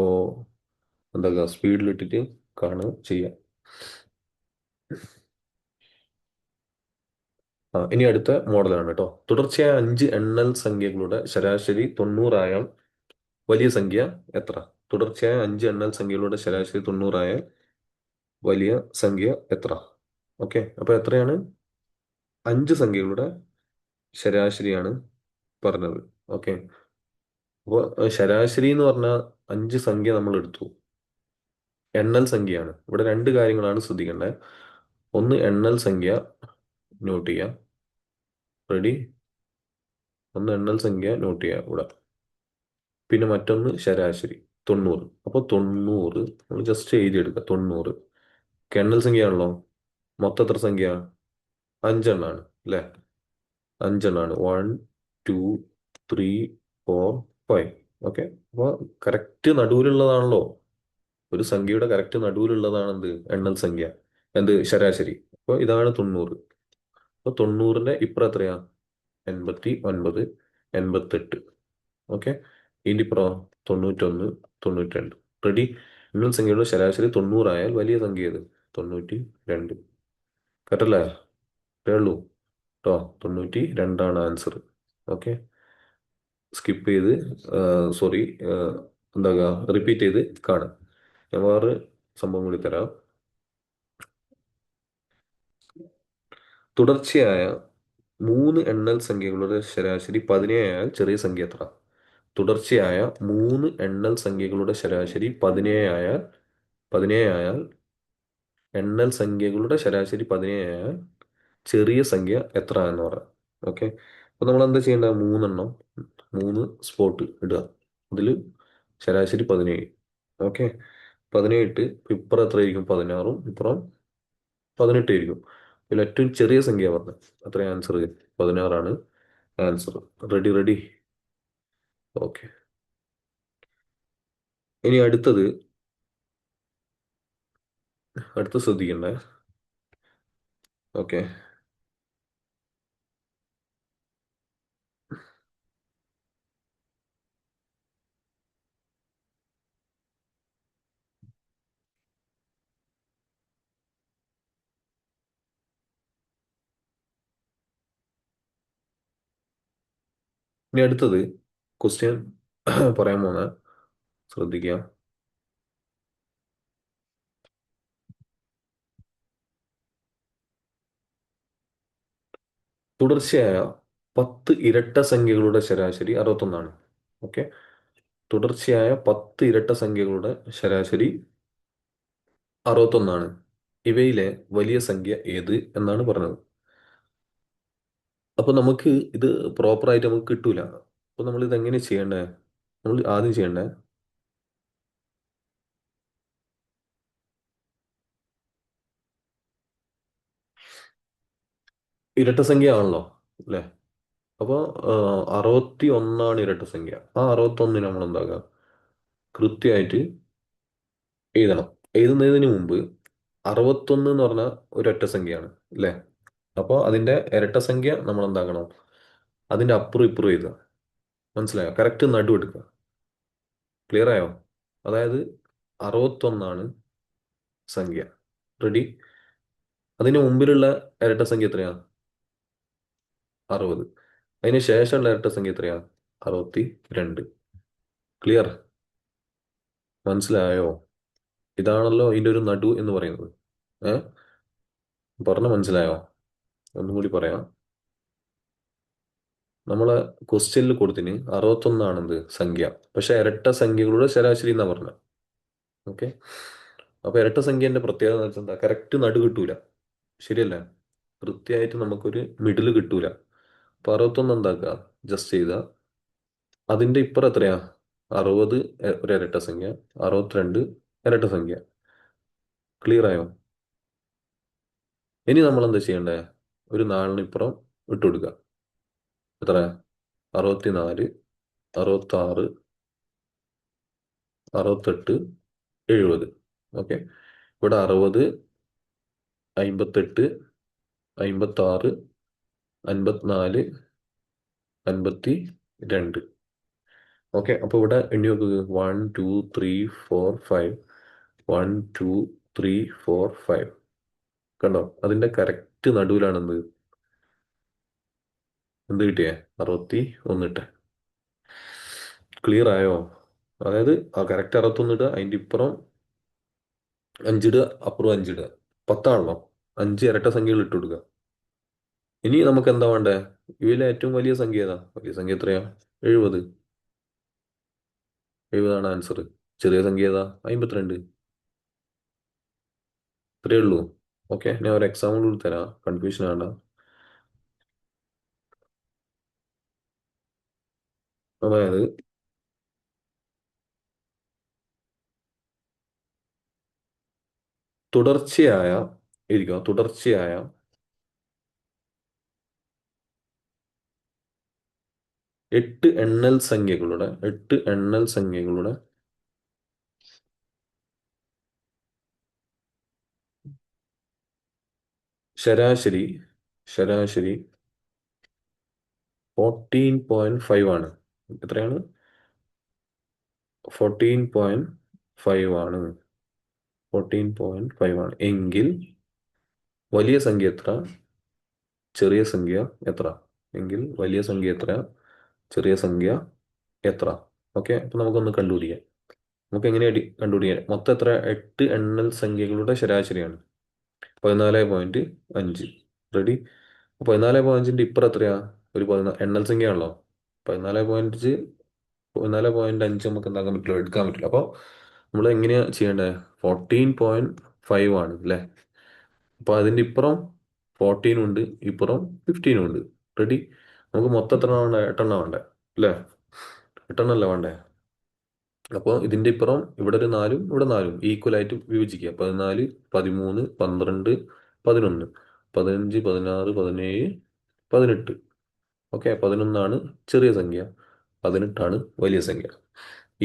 എന്താ സ്പീഡിലിട്ടിട്ട് കാണുക ചെയ്യുക. ഇനി അടുത്ത മോഡലാണ് കേട്ടോ. തുടർച്ചയായ 5 എണ്ണൽ സംഖ്യകളുടെ ശരാശരി 90 ആയാൽ വലിയ സംഖ്യ എത്ര? തുടർച്ചയായ 5 എണ്ണൽ സംഖ്യകളുടെ ശരാശരി 90 ആയാൽ വലിയ സംഖ്യ എത്ര? ഓക്കെ, അപ്പൊ എത്രയാണ്? 5 സംഖ്യകളുടെ ശരാശരിയാണ് പറഞ്ഞത്. ഓക്കെ, അപ്പോൾ ശരാശരി എന്ന് പറഞ്ഞാൽ 5 സംഖ്യ നമ്മൾ എടുത്തു. എണ്ണൽ സംഖ്യയാണ്. ഇവിടെ രണ്ട് കാര്യങ്ങളാണ് ശ്രദ്ധിക്കേണ്ടത്. ഒന്ന് എണ്ണൽ സംഖ്യ നോട്ട് ചെയ്യാം. റെഡി? ഒന്ന് എണ്ണൽ സംഖ്യ നോട്ട് ചെയ്യാം ഇവിടെ. പിന്നെ മറ്റൊന്ന് ശരാശരി 90. അപ്പോൾ 90 നമ്മൾ ജസ്റ്റ് എഴുതിയെടുക്കുക. 90 എണ്ണൽ സംഖ്യയാണല്ലോ. മൊത്തം എത്ര സംഖ്യ? 5 എണ്ണാണ് അല്ലേ? 5 എണ്ണാണ്. 1, 2, 3, 4, 5. ഓക്കെ, അപ്പോൾ കറക്റ്റ് നടുവിലുള്ളതാണല്ലോ. ഒരു സംഖ്യയുടെ കറക്റ്റ് നടുവിലുള്ളതാണ് എന്ത്? എണ്ണൽ സംഖ്യ. എന്ത്? ശരാശരി. അപ്പോൾ ഇതാണ് 90. അപ്പോൾ 90ന്റെ ഇപ്പുറം എത്രയാ? 89, 88. ഓക്കെ, ഇതിന്റെ ഇപ്പുറം 91, 92. റെഡി? എണ്ണൽ സംഖ്യയുടെ ശരാശരി 90 ആയാൽ വലിയ സംഖ്യ ഏത്? 92. കേട്ടല്ലേ? ഇത്രേ ഉള്ളൂ കേട്ടോ. 92 ആൻസർ. ഓക്കെ, സ്കിപ്പ് ചെയ്ത്, സോറി, എന്താ റിപ്പീറ്റ് ചെയ്ത് കാണുക. ഞാൻ വേറെ സംഭവം കൂടി തരാം. തുടർച്ചയായ മൂന്ന് എണ്ണൽ സംഖ്യകളുടെ ശരാശരി 17 ആയാൽ ചെറിയ സംഖ്യ എത്ര? തുടർച്ചയായ മൂന്ന് എണ്ണൽ സംഖ്യകളുടെ ശരാശരി 17 ആയാൽ എണ്ണൽ സംഖ്യകളുടെ ശരാശരി 17 ആയാൽ ചെറിയ സംഖ്യ എത്ര എന്ന് പറയാം. ഓക്കെ, അപ്പൊ നമ്മൾ എന്താ ചെയ്യേണ്ടത്? മൂന്ന് സ്പോട്ട് ഇടുക. അതിൽ ശരാശരി 17. ഓക്കെ, 17 ഇട്ട് ഇപ്പുറം എത്രയായിരിക്കും? 16ഉം ഇപ്പുറം 18 ആയിരിക്കും. ഇതിൽ ഏറ്റവും ചെറിയ സംഖ്യ പറഞ്ഞത് അത്ര ആൻസർ 16ആണ് ആൻസർ. Ready ready. ഓക്കെ, ഇനി അടുത്ത് ശ്രദ്ധിക്കണ്ടേ. ഓക്കെ, ഇനി അടുത്തത് ക്വസ്റ്റ്യൻ പറയാൻ പോന്ന ശ്രദ്ധിക്കാം. തുടർച്ചയായ 10 ഇരട്ട സംഖ്യകളുടെ ശരാശരി 61ആണ്. ഓക്കെ, തുടർച്ചയായ 10 ഇരട്ട സംഖ്യകളുടെ ശരാശരി 61ആണ്. ഇവയിലെ വലിയ സംഖ്യ ഏത് എന്നാണ് പറഞ്ഞത്. അപ്പൊ നമുക്ക് ഇത് പ്രോപ്പറായിട്ട് നമുക്ക് കിട്ടൂല. അപ്പൊ നമ്മൾ ഇത് എങ്ങനെ ചെയ്യണ്ടേ? നമ്മൾ ആദ്യം ചെയ്യണ്ടേ, ഇരട്ട സംഖ്യ ആണല്ലോ അല്ലേ? അപ്പോൾ 61ആണ് ഇരട്ട സംഖ്യ. ആ 61 നമ്മൾ എന്താക്കുക? കൃത്യമായിട്ട് എഴുതണം. എഴുതുന്നതിന് മുമ്പ് 61 എന്ന് പറഞ്ഞാൽ ഒരൊറ്റ സംഖ്യയാണ് അല്ലേ? അപ്പോൾ അതിന്റെ ഇരട്ട സംഖ്യ നമ്മൾ എന്താക്കണം? അതിന്റെ അപ്പുറം ഇപ്പുറം എഴുതുക. മനസ്സിലായോ? കറക്റ്റ് നടു എടുക്കുക. ക്ലിയർ ആയോ? അതായത് 61ആണ് സംഖ്യ. റെഡി? അതിന് മുമ്പിലുള്ള ഇരട്ട സംഖ്യ എത്രയാ? 60. അതിന് ശേഷമുള്ള ഇരട്ട സംഖ്യ എത്രയാ? 62. ക്ലിയർ? മനസ്സിലായോ? ഇതാണല്ലോ ഇതിന്റെ ഒരു നടു എന്ന് പറയുന്നത്. ഏഹ് പറഞ്ഞ മനസ്സിലായോ? ഒന്നും കൂടി പറയാം. നമ്മളെ ക്വസ്റ്റ്യനിൽ കൊടുത്തിന് 61ആണെന്ത് സംഖ്യ, പക്ഷെ ഇരട്ട സംഖ്യകളുടെ ശരാശരി എന്നാ പറഞ്ഞത്. ഓക്കെ, അപ്പൊ ഇരട്ട സംഖ്യന്റെ പ്രത്യേകത എന്ന് വെച്ചാൽ എന്താ? കറക്റ്റ് നടു കിട്ടൂല. ശരിയല്ലേ? കൃത്യമായിട്ട് നമുക്കൊരു മിഡിൽ കിട്ടൂല. അപ്പൊ 61 എന്താക്കുക? ജസ്റ്റ് ചെയ്ത അതിന്റെ ഇപ്പുറം എത്രയാ? 60 ഒരു ഇരട്ട സംഖ്യ, 62 ഇരട്ട സംഖ്യ. ക്ലിയർ ആയോ? ഇനി നമ്മൾ എന്താ ചെയ്യണ്ടേ? ഒരു നാലിന് ഇപ്പുറം ഇട്ട് കൊടുക്കുക. എത്ര? 64, 66, 68, 70. ഓക്കെ, ഇവിടെ 60, 58, 56, 54, 52. ഓക്കെ, അപ്പൊ ഇവിടെ എണ്ണി നോക്കുക. 1 2 3 4 5. 1 2 3 4 5. കണ്ടോ? അതിന്റെ കറക്റ്റ് നടുവിലാണ് എന്ത് കിട്ടിയേ? 61 ഇട്ടെ. ക്ലിയർ ആയോ? അതായത് ആ കറക്റ്റ് 61 ഇടുക, അതിന്റെ ഇപ്പുറം 5 ഇടുക, അപ്പുറം 5 ഇടുക. 10ആണല്ലോ, 5 ഇരട്ട സംഖ്യകൾ ഇട്ട് കൊടുക്കുക. ഇനി നമുക്ക് എന്താ വേണ്ടേ? ഇവയിലെ ഏറ്റവും വലിയ സംഖ്യ ഏതാ? വലിയ സംഖ്യ എത്രയാ? 70. 70ആണ് ആൻസർ. ചെറിയ സംഖ്യ ഏതാ? 52. ഇത്രയേ ഉള്ളൂ. ഓക്കെ, ഞാൻ ഒരു എക്സാമ്പിൾ കൂടി തരാം, കൺഫ്യൂഷൻ വേണ്ട. അതായത് തുടർച്ചയായ തുടർച്ചയായ 8 എണ്ണൽ സംഖ്യകളുടെ ശരാശരി ശരാശരി 14.5 ആണ്. എത്രയാണ്? 14.5 ആണ്. 14.5 ആണ് എങ്കിൽ വലിയ സംഖ്യ എത്ര? ചെറിയ സംഖ്യ എത്ര? എങ്കിൽ വലിയ സംഖ്യ എത്ര? ചെറിയ സംഖ്യ എത്ര? ഓക്കെ, അപ്പൊ നമുക്കൊന്ന് കണ്ടുപിടിക്കാം. നമുക്ക് എങ്ങനെയാ കണ്ടുപിടിക്കാം? മൊത്തം എത്ര? 8 എണ്ണൽ സംഖ്യകളുടെ ശരാശരിയാണ് 14.5. റെഡി? 14.5ന്റെ ഇപ്പുറം എത്രയാ? ഒരു എണ്ണൽ സംഖ്യയാണല്ലോ. 14.5 14.5 നമുക്ക് എന്താക്കാൻ പറ്റില്ല, എടുക്കാൻ പറ്റില്ല. അപ്പോൾ നമ്മൾ എങ്ങനെയാ ചെയ്യേണ്ടത്? 14.5 ആണ് അല്ലേ? അപ്പോൾ അതിൻ്റെ ഇപ്പുറം 14 ഉണ്ട്, ഇപ്പുറം 15 ഉണ്ട്. റെഡി? നമുക്ക് മൊത്തം എത്ര വേണ്ടേ? 8 വേണ്ടേ അല്ലേ? 8 വേണ്ടേ? അപ്പോൾ ഇതിന്റെ ഇപ്പുറം ഇവിടെ ഒരു 4ഉം ഇവിടെ 4ഉം ഈക്വൽ ആയിട്ട് വിഭജിക്കുക. 14, 13, 12, 11, 15, 16, 17, 18. ഓക്കെ, 11 ചെറിയ സംഖ്യ, 18 വലിയ സംഖ്യ.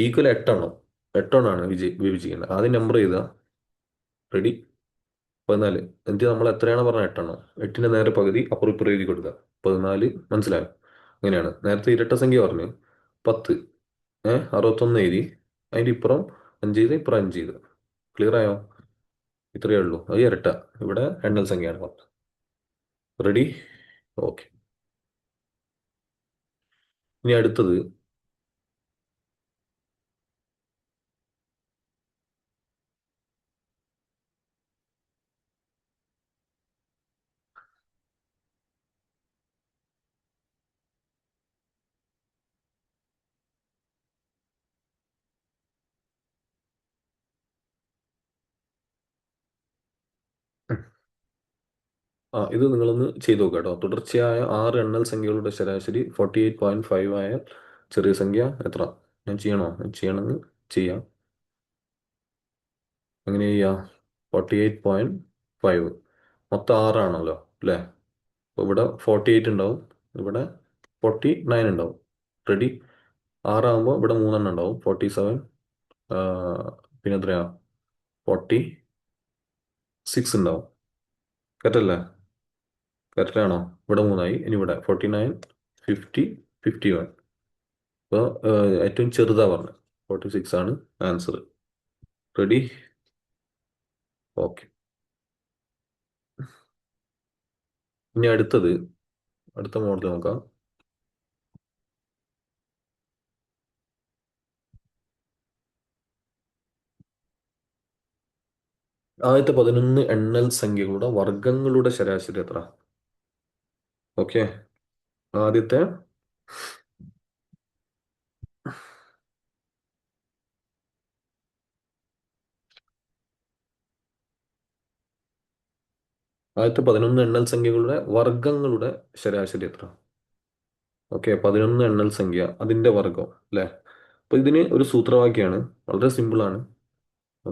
ഈക്വൽ 8 എണ്ണമാണ് വിഭജിക്കുന്നത്. ആദ്യം നമ്പർ ചെയ്താ. റെഡി? 14. എന്നിട്ട് നമ്മൾ എത്രയാണ് പറഞ്ഞത്? 8. 8ന്റെ നേരെ പകുതി അപ്പുറം ഇപ്പുറം എഴുതി കൊടുക്കുക. 14. മനസ്സിലായോ? അങ്ങനെയാണ്. നേരത്തെ ഇരട്ട സംഖ്യ പറഞ്ഞു 10. 61 എഴുതി, അതിന്റെ ഇപ്പുറം 5 ചെയ്ത്, ഇപ്പുറം 5 ചെയ്ത്. ക്ലിയർ ആയോ? ഇത്രയേ ഉള്ളൂ. അത് ഇരട്ട. ഇവിടെ എണ്ണൽ സംഖ്യയാണ് പറഞ്ഞത്. റെഡി? ഓക്കെ. ഇനി അടുത്തത് ഇത് നിങ്ങളൊന്ന് ചെയ്തു നോക്കുക കേട്ടോ. തുടർച്ചയായ 6 എണ്ണൽ സംഖ്യകളുടെ ശരാശരി 48.5 ആയ ചെറിയ സംഖ്യ എത്ര? ഞാൻ ചെയ്യണോ? ചെയ്യണമെന്ന് ചെയ്യാം. എങ്ങനെ ചെയ്യാം? 48.5 മൊത്തം 6 അല്ലേ? അപ്പോൾ ഇവിടെ 48 ഉണ്ടാവും, ഇവിടെ 49 ഉണ്ടാവും. റെഡി? 6 ഇവിടെ 3 ഉണ്ടാവും, 47. പിന്നെ എത്രയാ? 46 ഉണ്ടാവും. കറക്റ്റല്ലേ? കറക്റ്റാണോ? ഇവിടെ 3ആയി. ഇനി ഇവിടെ 49, 50, 51. അപ്പോൾ ഏറ്റവും ചെറുതാ പറഞ്ഞത് 46 ആണ് ആൻസർ. റെഡി? ഓക്കെ. ഇനി അടുത്ത മോഡൽ നോക്കാം. ആദ്യത്തെ 11 എണ്ണൽ സംഖ്യകളുടെ വർഗങ്ങളുടെ ശരാശരി എത്ര? ഓക്കെ. ആദ്യത്തെ ആദ്യത്തെ 11 എണ്ണൽ സംഖ്യകളുടെ വർഗങ്ങളുടെ ശരാശരി എത്ര? ഓക്കെ, 11 എണ്ണൽ സംഖ്യ അതിന്റെ വർഗം അല്ലേ? അപ്പൊ ഇതിന് ഒരു സൂത്രവാക്യമാണ്, വളരെ സിമ്പിൾ ആണ്.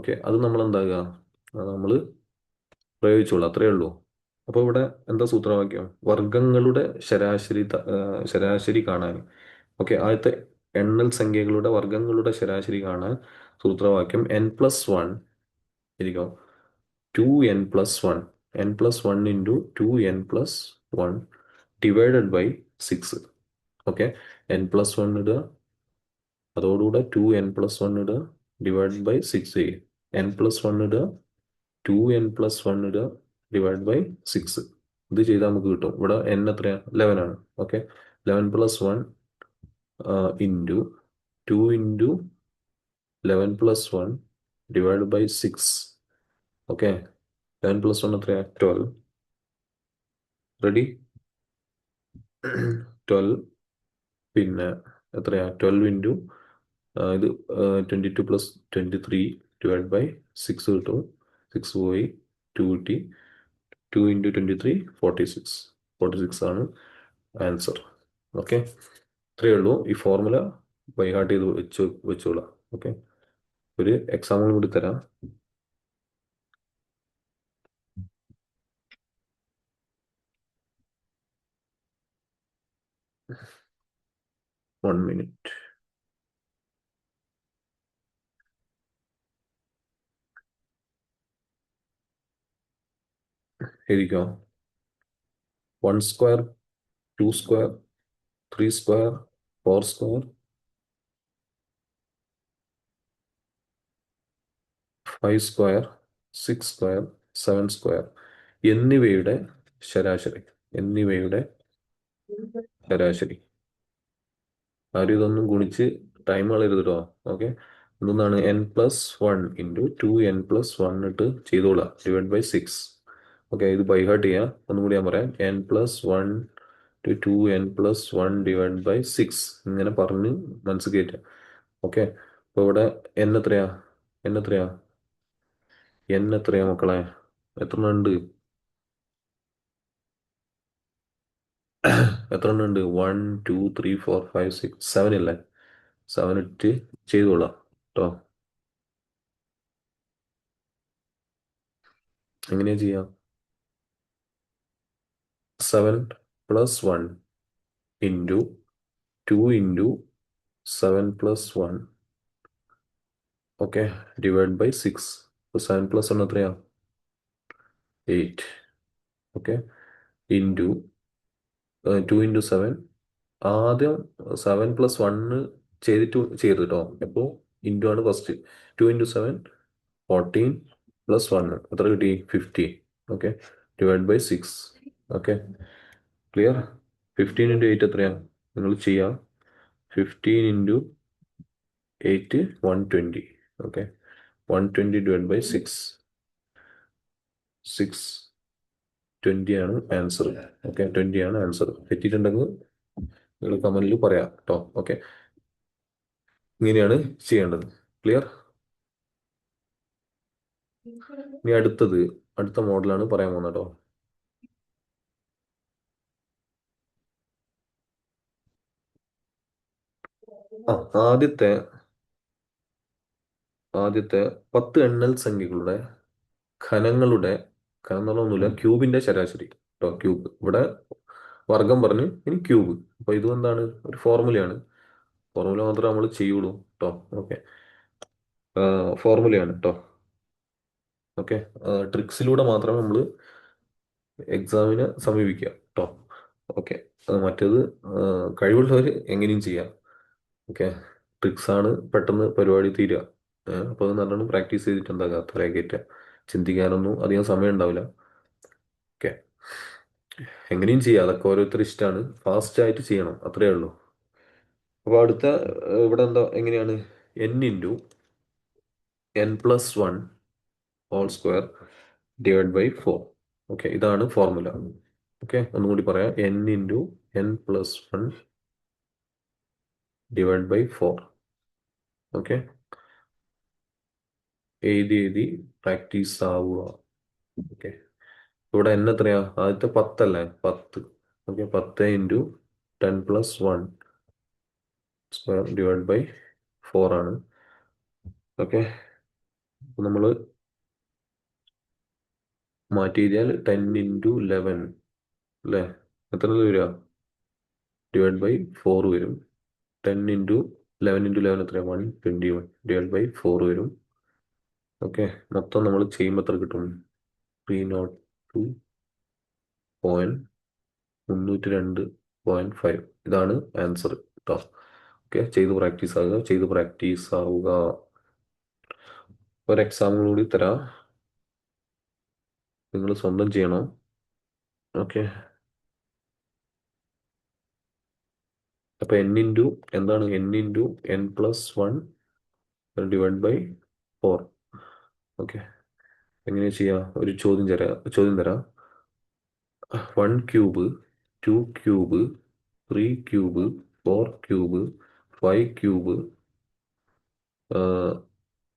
ഓക്കെ, അത് നമ്മൾ എന്താകുക, നമ്മൾ പ്രയോഗിച്ചോളൂ, അത്രയേ ഉള്ളൂ. അപ്പോൾ ഇവിടെ എന്താ സൂത്രവാക്യം? വർഗങ്ങളുടെ ശരാശരി കാണാൻ. ഓക്കെ, ആദ്യത്തെ എണ്ണൽ സംഖ്യകളുടെ വർഗങ്ങളുടെ ശരാശരി കാണാൻ സൂത്രവാക്യം n+1 ഇരിക്കും. 2n+1. n+1 into 2n+1 divided by 6. Okay, n+1 ഇടുക, അതോടുകൂടെ 2n+1 ഇടുക, ഡിവൈഡ് ബൈ 6 ചെയ്യും. n+1 ഇടുക, 2n+1 ഇടുക, ഡിവൈഡ് ബൈ 6. ഇത് ചെയ്താൽ നമുക്ക് കിട്ടും. ഇവിടെ n എത്രയാ? 11 ആണ്. Okay, 11+1 into 2 into 11+1 divide by 6. Okay, 11+1 എത്രയാ? 12. റെഡി? 12. പിന്നെ എത്രയാ? 12 ഇൻറ്റു ഇത് 22+23 ഡിവൈഡ് ബൈ 6 കിട്ടും. 6 പോയി 2 കിട്ടി. 2 ഇൻറ്റു 23 46. 46 ആണ് ആൻസർ. ഓക്കെ, ഇത്രയേ ഉള്ളൂ. ഈ ഫോർമുല ബൈ ഹാർട്ട് ചെയ്ത് വെച്ചോളാം. ഓക്കെ, ഒരു എക്സാമ്പിൾ കൂടി തരാം. One minute. എഴുതിക്കോ. 1 square, 2 square, 3 square, 4 square, 5 square, 6 square, 7 square എന്നിവയുടെ ശരാശരി. ആരും ഇതൊന്നും ഗുണിച്ച് ടൈം കളയരുത് കേട്ടോ. ഓക്കെ, എന്താണ് n+1 × 2n+1 ഇട്ട് ചെയ്തോളാം, /6. ഓക്കെ, ഇത് ബൈ ഹാർട്ട് ചെയ്യാം. ഒന്നും കൂടി ഞാൻ പറയാം, n+1 × 2n+1 / 6 ഇങ്ങനെ പറഞ്ഞ് മനസ്സിൽ കയറ്റാം. ഓക്കെ, അപ്പോൾ ഇവിടെ n എത്രയാ n എത്രയാ n എത്രയാ മക്കളെ? എത്ര എണ്ണം ഉണ്ട്? എത്ര എണ്ണം ഉണ്ട്? 1 2 3 4 5 6 7 അല്ലേ? 7 ഇട്ട് ചെയ്തോളാം കേട്ടോ. എങ്ങനെയാ ചെയ്യാം? 7+1 × 2 × 7+1, ഓക്കെ, /6. 7+1 എത്രയാ? 8. Okay, into 2 × 7. ആദ്യം 7+1 ചെയ്തിട്ട് ചെയ്ത് കേട്ടോ. അപ്പോൾ ഇൻറ്റു ആണ് ഫസ്റ്റ്. 2 × 7 14 + 1 എത്ര കിട്ടി? 15. ഓക്കെ, /6. Okay, clear? 15 × 8 എത്രയാണ്? നിങ്ങൾ ചെയ്യാം. 15 × 8 120. ഓക്കെ, 120 / 6. 620 ആണ് ആൻസർ. ഓക്കെ, 20 ആണ് ആൻസർ. തെറ്റിയിട്ടുണ്ടെങ്കിൽ നിങ്ങൾ കമന്റിൽ പറയാം കേട്ടോ. ഓക്കെ, ഇങ്ങനെയാണ് ചെയ്യേണ്ടത്. ക്ലിയർ? ഇനി അടുത്ത മോഡലാണ് പറയാൻ പോകുന്നത് കേട്ടോ. ആദ്യത്തെ 10 എണ്ണൽ സംഖ്യകളുടെ ഘനങ്ങളുടെ ഘനങ്ങളൊന്നുമില്ല, ക്യൂബിന്റെ ശരാശരി കേട്ടോ. ക്യൂബ് ഇവിടെ വർഗം പറഞ്ഞു, ഇനി ക്യൂബ്. അപ്പൊ ഇതും എന്താണ്? ഒരു ഫോർമുലയാണ്. ഫോർമുല മാത്രമേ നമ്മൾ ചെയ്യുള്ളൂ കേട്ടോ. ഓക്കെ, ഫോർമുലയാണ് കേട്ടോ. ഓക്കെ, ട്രിക്സിലൂടെ മാത്രമേ നമ്മൾ എക്സാമിനെ സമീപിക്കുക കേട്ടോ. ഓക്കെ, മറ്റേത് കഴിവുള്ളവർ എങ്ങനെയും ചെയ്യാം. ഓക്കെ, ട്രിക്സ് ആണ് പെട്ടെന്ന് പരിപാടി തീരുക. അപ്പോൾ അത് നല്ലോണം പ്രാക്ടീസ് ചെയ്തിട്ട് എന്താക്കുക, അത്ര കയറ്റുക. ചിന്തിക്കാനൊന്നും അധികം സമയം ഉണ്ടാവില്ല. ഓക്കെ, എങ്ങനെയും ചെയ്യാം, അതൊക്കെ ഓരോരുത്തർ ഇഷ്ടമാണ്. ഫാസ്റ്റ് ആയിട്ട് ചെയ്യണം, അത്രേ ഉള്ളൂ. അപ്പോൾ അടുത്ത ഇവിടെ എന്താ, എങ്ങനെയാണ്? n × n+1² ഓക്കെ, ഇതാണ് ഫോർമുല. ഓക്കെ, ഒന്നും കൂടി പറയാം, n × n+1/4. ഓക്കെ, എഴുതി പ്രാക്ടീസ് ആവുക. ഓക്കെ, ഇവിടെ n എത്രയാ? ആദ്യത്തെ 10 അല്ലേ? 10. ഓക്കെ, 10 × 10+1² ആണ്. ഓക്കെ, നമ്മൾ മാറ്റി എഴുതിയാൽ 10 × 11 അല്ലേ? എത്ര വരിക? /4 വരും. 10 × 11 × 11 എത്രയാണ്? 121 /4 വരും. ഓക്കെ, മൊത്തം നമ്മൾ ചെയ്യുമ്പോൾ എത്ര കിട്ടും? 302.5. ഇതാണ് ആൻസർ കേട്ടോ. ഓക്കെ, ചെയ്ത് പ്രാക്ടീസ് ആവുക. ഒരു എക്സാമ്പിൾ കൂടി തരാം, നിങ്ങൾ സ്വന്തം ചെയ്യണം. ഓക്കെ, അപ്പൊ എന്താണ്? n × n+1/4. ഓക്കെ, എങ്ങനെ ചെയ്യാം? ഒരു ചോദ്യം തരാം. 1 cube, 2 cube, 3 cube, 4 cube, 5 cube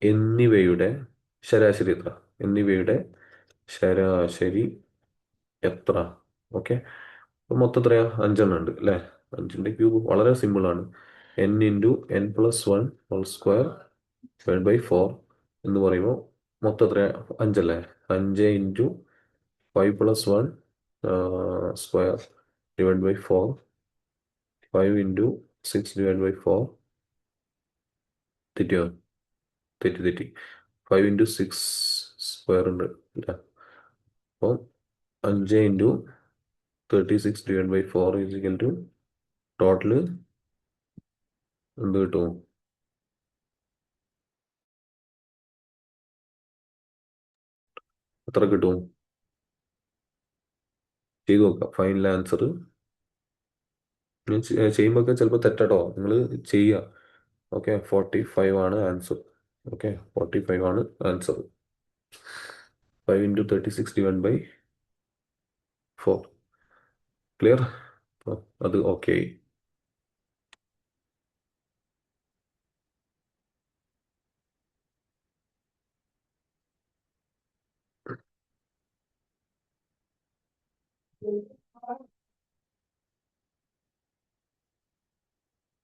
എന്നിവയുടെ ശരാശരി എത്ര? ശരാശരി എത്ര? ഓക്കെ, മൊത്തം എത്രയാ? 5 എണ്ണം ഉണ്ട് അല്ലേ? 5ന്റെ ക്യൂബ് വളരെ സിമ്പിൾ ആണ്. n × n+1² / 4 എന്ന് പറയുമ്പോൾ മൊത്തം എത്രയാ? 5 അല്ലേ? 5 × 5+1² / 4 5 × 6 / 4. തെറ്റിയോ? തെറ്റി. 5 × 6² ഉണ്ട് അല്ലേ? അപ്പോൾ 5 × 36 / 4 ടോട്ടല് എന്ത് കിട്ടും? എത്ര കിട്ടും? ചെയ്തു നോക്കാം. ഫൈനൽ ആൻസർ ചെയ്യുമ്പോൾ ഒക്കെ ചിലപ്പോൾ തെറ്റാട്ടോ, നിങ്ങൾ ചെയ്യുക. ഓക്കെ, 45 ആണ് ആൻസർ. ഓക്കെ, 45 ആണ് ആൻസർ. 5 into 36 / 4. ക്ലിയർ? അത് ഓക്കെ.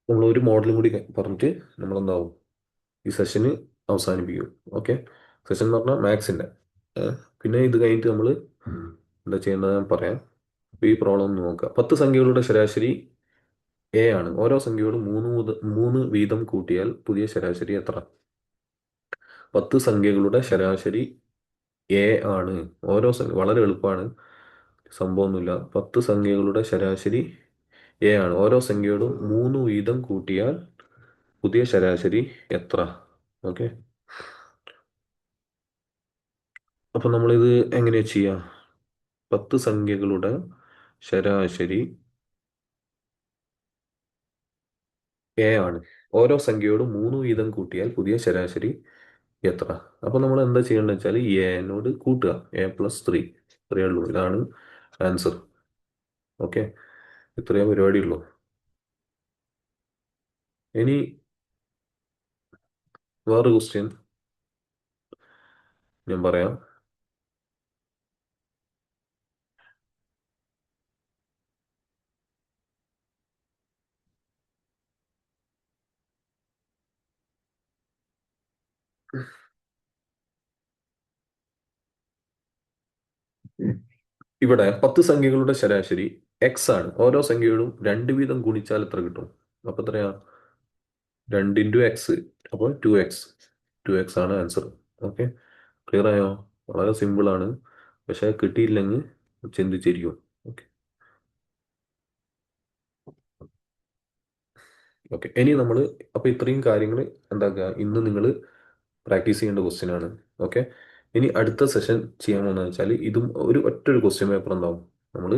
നമ്മൾ ഒരു മോഡലും കൂടി പറഞ്ഞിട്ട് നമ്മളെന്താവും ഈ സെഷന് അവസാനിപ്പിക്കും. ഓക്കെ, സെഷൻ എന്ന് പറഞ്ഞാൽ മാത്സിൻ്റെ. പിന്നെ ഇത് കഴിഞ്ഞിട്ട് നമ്മൾ എന്താ ചെയ്യേണ്ടത് ഞാൻ പറയാം. അപ്പോൾ ഈ പ്രോബ്ലം ഒന്ന് നോക്കുക. 10 സംഖ്യകളുടെ ശരാശരി എ ആണ്. ഓരോ സംഖ്യയോടും 3 വീതം കൂട്ടിയാൽ പുതിയ ശരാശരി എത്ര? 10 സംഖ്യകളുടെ ശരാശരി എ ആണ്. വളരെ എളുപ്പമാണ്, സംഭവമൊന്നുമില്ല. 10 സംഖ്യകളുടെ ശരാശരി എ ആണ്. ഓരോ സംഖ്യയോടും 3 വീതം കൂട്ടിയാൽ പുതിയ ശരാശരി എത്ര? ഓക്കെ, അപ്പൊ നമ്മളിത് എങ്ങനെയാ ചെയ്യാ? 10 സംഖ്യകളുടെ ശരാശരി എ ആണ്. ഓരോ സംഖ്യയോടും 3 വീതം കൂട്ടിയാൽ പുതിയ ശരാശരി എത്ര? അപ്പൊ നമ്മൾ എന്താ ചെയ്യേണ്ടത് വെച്ചാൽ എനോട് കൂട്ടുക. A+3 ഇത്രയേ ഉള്ളൂ. ഇതാണ് ആൻസർ. ഓക്കെ, ഇത്രയേ പരിപാടിയുള്ളൂ. ഇനി വേറെ ക്വസ്റ്റ്യൻ ഞാൻ പറയാം. ഇവിടെ 10 സംഖ്യകളുടെ ശരാശരി എക്സ് ആണ്. ഓരോ സംഖ്യയോടും 2 വീതം ഗുണിച്ചാൽ എത്ര കിട്ടും? അപ്പൊ എത്രയാ? 2 × X, അപ്പോൾ 2x. 2x ആണ് ആൻസർ. ഓക്കെ, ക്ലിയർ ആയോ? വളരെ സിമ്പിൾ ആണ്, പക്ഷെ കിട്ടിയില്ലെങ്കിൽ ചിന്തിച്ചിരിക്കും. ഓക്കെ ഓക്കെ, ഇനി നമ്മൾ അപ്പോൾ ഇത്രയും കാര്യങ്ങൾ എന്താക്കുക, ഇന്ന് നിങ്ങൾ പ്രാക്ടീസ് ചെയ്യേണ്ട ക്വസ്റ്റ്യൻ ആണ്. ഓക്കെ, ഇനി അടുത്ത സെഷൻ ചെയ്യാൻ പോകുന്നത് വെച്ചാൽ ഇതും ഒറ്റൊരു ക്വസ്റ്റ്യൻ പേപ്പർ എന്താവും നമ്മൾ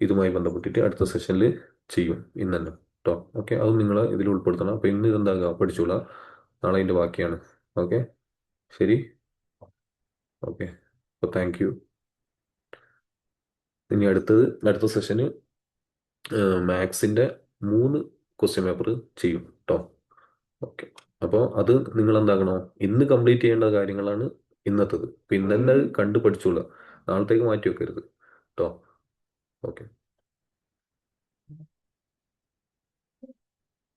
ഇതുമായി ബന്ധപ്പെട്ടിട്ട് അടുത്ത സെഷനിൽ ചെയ്യും ഇന്ന് തന്നെ കേട്ടോ. ഓക്കെ, അത് നിങ്ങൾ ഇതിൽ ഉൾപ്പെടുത്തണം. അപ്പോൾ ഇന്ന് ഇതെന്താക്കുക, പഠിച്ചോളാം. നാളെ അതിൻ്റെ ബാക്കിയാണ്. ഓക്കെ, ശരി. ഓക്കെ, അപ്പോൾ താങ്ക് യു. ഇനി അടുത്ത സെഷന് മാത്സിൻ്റെ 3 ക്വസ്റ്റ്യൻ പേപ്പർ ചെയ്യും കേട്ടോ. ഓക്കെ, അപ്പോൾ അത് നിങ്ങൾ എന്താക്കണോ, ഇന്ന് കംപ്ലീറ്റ് ചെയ്യേണ്ട കാര്യങ്ങളാണ് ഇന്നത്തത്. പിന്നെ തന്നെ കണ്ടു പഠിച്ചോളുക, നാളത്തേക്ക് മാറ്റി വെക്കരുത് കേട്ടോ. ഓക്കെ.